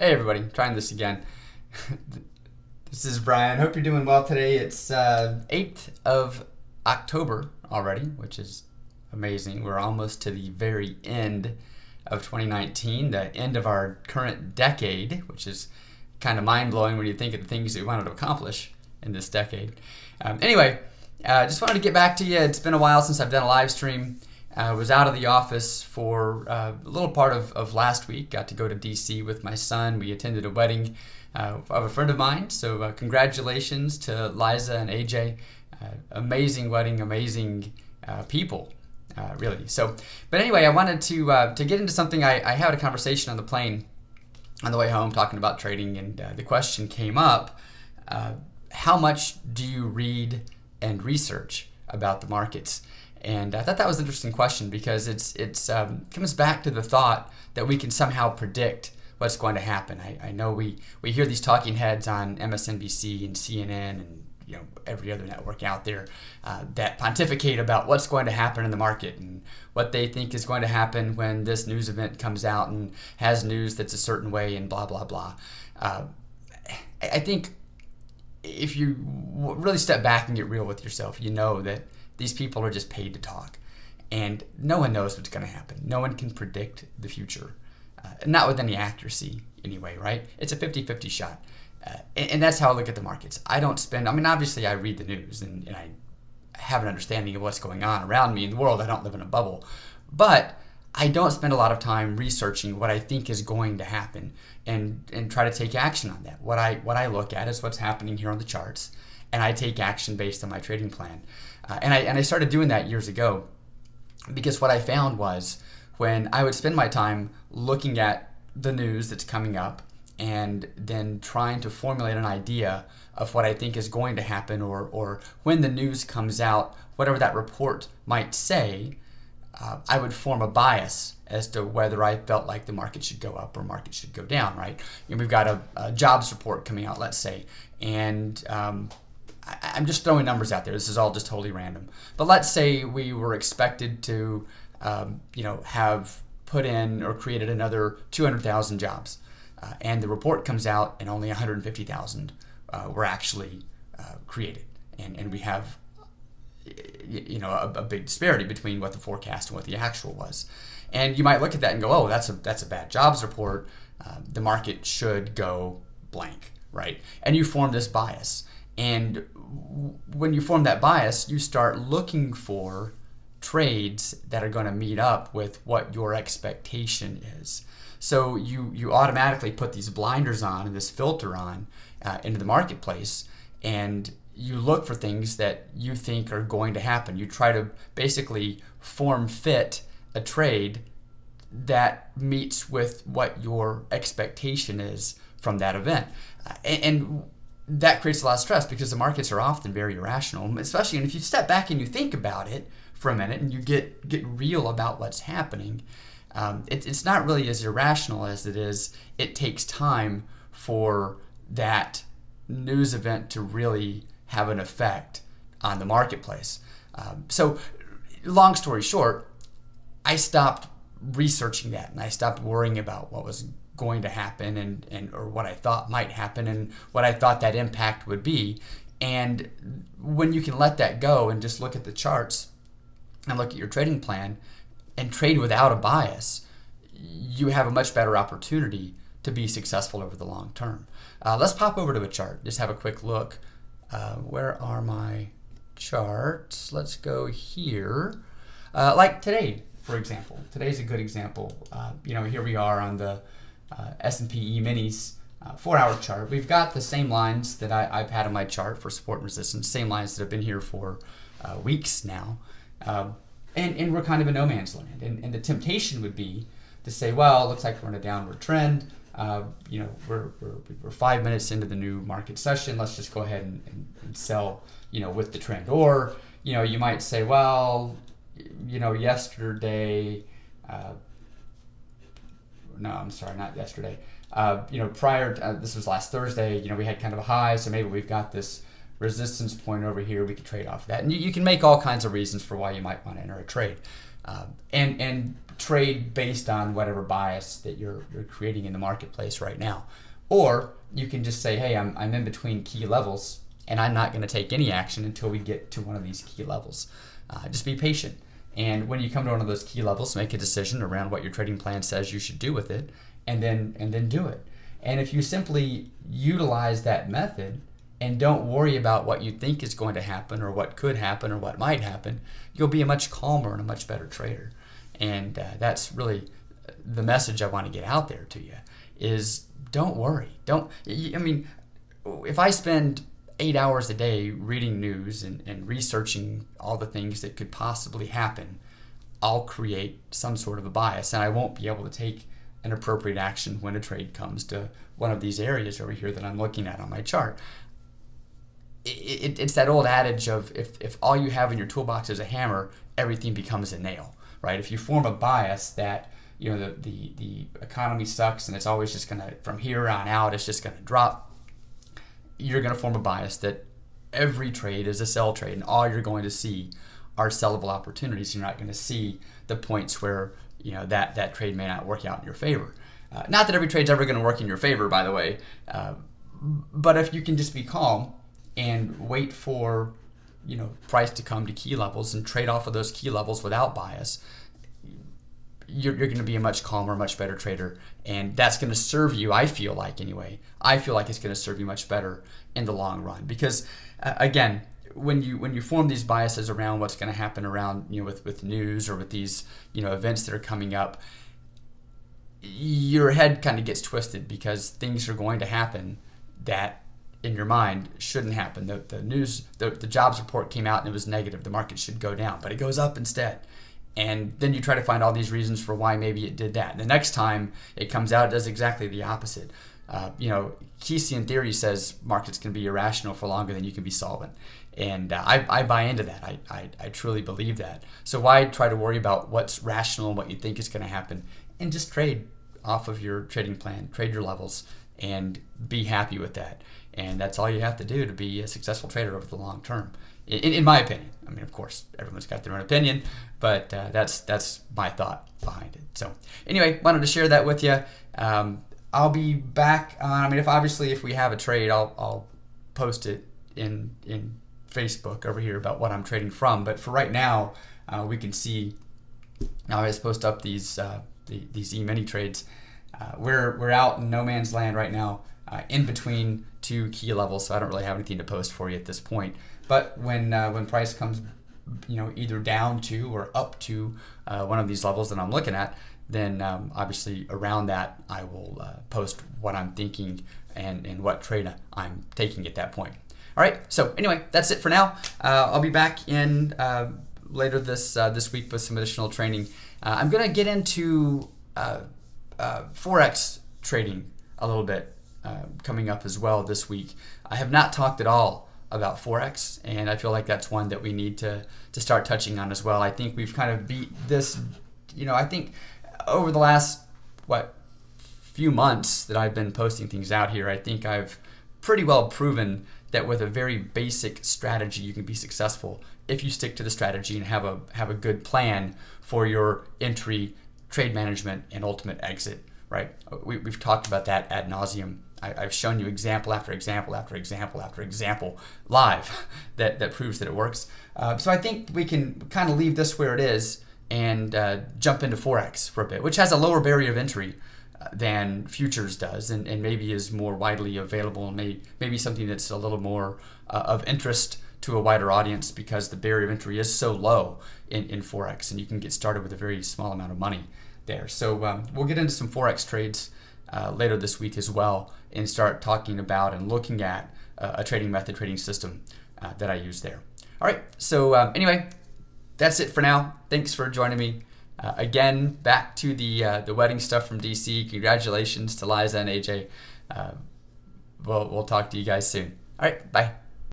Hey everybody, trying this again. This is Brian. Hope you're doing well today. It's 8th of October already, which is amazing. We're almost to the very end of 2019, the end of our current decade, which is kind of mind-blowing when you think of the things that we wanted to accomplish in this decade. Anyway, just wanted to get back to you. It's been a while since I've done a live stream. I was out of the office for a little part of last week. Got to go to DC with my son. We attended a wedding of a friend of mine. So congratulations to Liza and AJ. Amazing wedding, amazing people, really. So, but anyway, I wanted to get into something. I had a conversation on the plane on the way home talking about trading, and the question came up: how much do you read and research about the markets? And I thought that was an interesting question because it comes back to the thought that we can somehow predict what's going to happen. I know we hear these talking heads on MSNBC and CNN and every other network out there that pontificate about what's going to happen in the market and what they think is going to happen when this news event comes out and has news that's a certain way and blah blah blah. I think if you really step back and get real with yourself, you know that these people are just paid to talk, and no one knows what's going to happen. No one can predict the future, not with any accuracy anyway, right? It's a 50-50 shot, and that's how I look at the markets. I don't spend, obviously I read the news and I have an understanding of what's going on around me in the world. I don't live in a bubble, but I don't spend a lot of time researching what I think is going to happen and try to take action on that. What I look at is what's happening here on the charts, and I take action based on my trading plan. And I started doing that years ago because what I found was when I would spend my time looking at the news that's coming up and then trying to formulate an idea of what I think is going to happen, or when the news comes out, whatever that report might say, I would form a bias as to whether I felt like the market should go up or market should go down, right? We've got a jobs report coming out, let's say, and I'm just throwing numbers out there. This is all just totally random. But let's say we were expected to, have put in or created another 200,000 jobs, and the report comes out and only 150,000 were actually created, and we have a big disparity between what the forecast and what the actual was. And you might look at that and go, oh, that's a bad jobs report. The market should go blank, right? And you form this bias. And when you form that bias, you start looking for trades that are going to meet up with what your expectation is. So you automatically put these blinders on and this filter on into the marketplace, and you look for things that you think are going to happen. You try to basically form fit a trade that meets with what your expectation is from that event. And that creates a lot of stress because the markets are often very irrational, especially if you step back and you think about it for a minute and you get real about what's happening. It's not really as irrational as it takes time for that news event to really have an effect on the marketplace. So long story short, I stopped researching that and I stopped worrying about what was going to happen and or what I thought might happen and what I thought that impact would be. And when you can let that go and just look at the charts and look at your trading plan and trade without a bias, you have a much better opportunity to be successful over the long term. Let's pop over to a chart, just have a quick look. Where are my charts? Let's go here. Like today, for example. Today's a good example. Here we are on the S&P eminis 4-hour chart. We've got the same lines that I've had on my chart for support and resistance, same lines that have been here for weeks now. And we're kind of in no man's land. And the temptation would be to say, well, it looks like we're in a downward trend. We're 5 minutes into the new market session. Let's just go ahead and sell, with the trend. Or, you might say, well, yesterday, no, I'm sorry, not yesterday. Prior to, this was last Thursday, we had kind of a high, so maybe we've got this resistance point over here. We could trade off of that. And you can make all kinds of reasons for why you might want to enter a trade. and trade based on whatever bias that you're creating in the marketplace right now. Or you can just say, hey, I'm in between key levels, and I'm not going to take any action until we get to one of these key levels. Just be patient. And when you come to one of those key levels, make a decision around what your trading plan says you should do with it, and then do it. And if you simply utilize that method and don't worry about what you think is going to happen or what could happen or what might happen, you'll be a much calmer and a much better trader. And that's really the message I want to get out there to you is don't worry. If I spend 8 hours a day reading news and researching all the things that could possibly happen, I'll create some sort of a bias, and I won't be able to take an appropriate action when a trade comes to one of these areas over here that I'm looking at on my chart. It's that old adage of if all you have in your toolbox is a hammer, everything becomes a nail, right? If you form a bias that the economy sucks and it's always just gonna, from here on out, it's just gonna drop, you're gonna form a bias that every trade is a sell trade, and all you're going to see are sellable opportunities. You're not going to see the points where that trade may not work out in your favor. Not that every trade's ever going to work in your favor, by the way, but if you can just be calm and wait for price to come to key levels and trade off of those key levels without bias, you're going to be a much calmer, much better trader, and that's going to serve you. I feel like it's going to serve you much better in the long run, because again, when you form these biases around what's going to happen around with news or with these events that are coming up, your head kind of gets twisted because things are going to happen that in your mind shouldn't happen. The news, the jobs report came out and it was negative. The market should go down, but it goes up instead. And then you try to find all these reasons for why maybe it did that. And the next time it comes out, it does exactly the opposite. Keynesian theory says markets can be irrational for longer than you can be solvent. And I buy into that. I truly believe that. So why try to worry about what's rational and what you think is going to happen? And just trade off of your trading plan, trade your levels, and be happy with that. And that's all you have to do to be a successful trader over the long term, in my opinion. I mean, of course, everyone's got their own opinion, but that's my thought behind it. So anyway, wanted to share that with you. I'll be back on, if we have a trade, I'll post it in Facebook over here about what I'm trading from. But for right now, we can see, now I just post up these e-mini trades. We're out in no man's land right now, in between two key levels, so I don't really have anything to post for you at this point. But when price comes, either down to or up to one of these levels that I'm looking at, then obviously around that I will post what I'm thinking and what trade I'm taking at that point. All right, so anyway, that's it for now. I'll be back in later this week with some additional training. I'm going to get into forex trading a little bit coming up as well this week. I have not talked at all about forex, and I feel like that's one that we need to start touching on as well. I think we've kind of beat this. I think over the last few months that I've been posting things out here, I think I've pretty well proven that with a very basic strategy you can be successful if you stick to the strategy and have a good plan for your entry, trade management, and ultimate exit. Right? We've talked about that ad nauseum. I've shown you example after example after example after example live that proves that it works. So I think we can kind of leave this where it is and jump into forex for a bit, which has a lower barrier of entry than futures does, and maybe is more widely available, and maybe something that's a little more of interest to a wider audience, because the barrier of entry is so low in forex, and you can get started with a very small amount of money there. So we'll get into some forex trades later this week as well, and start talking about and looking at a trading method, trading system that I use there. All right, so anyway, that's it for now. Thanks for joining me. Again, back to the wedding stuff from DC. Congratulations to Liza and AJ. We'll talk to you guys soon. All right, bye.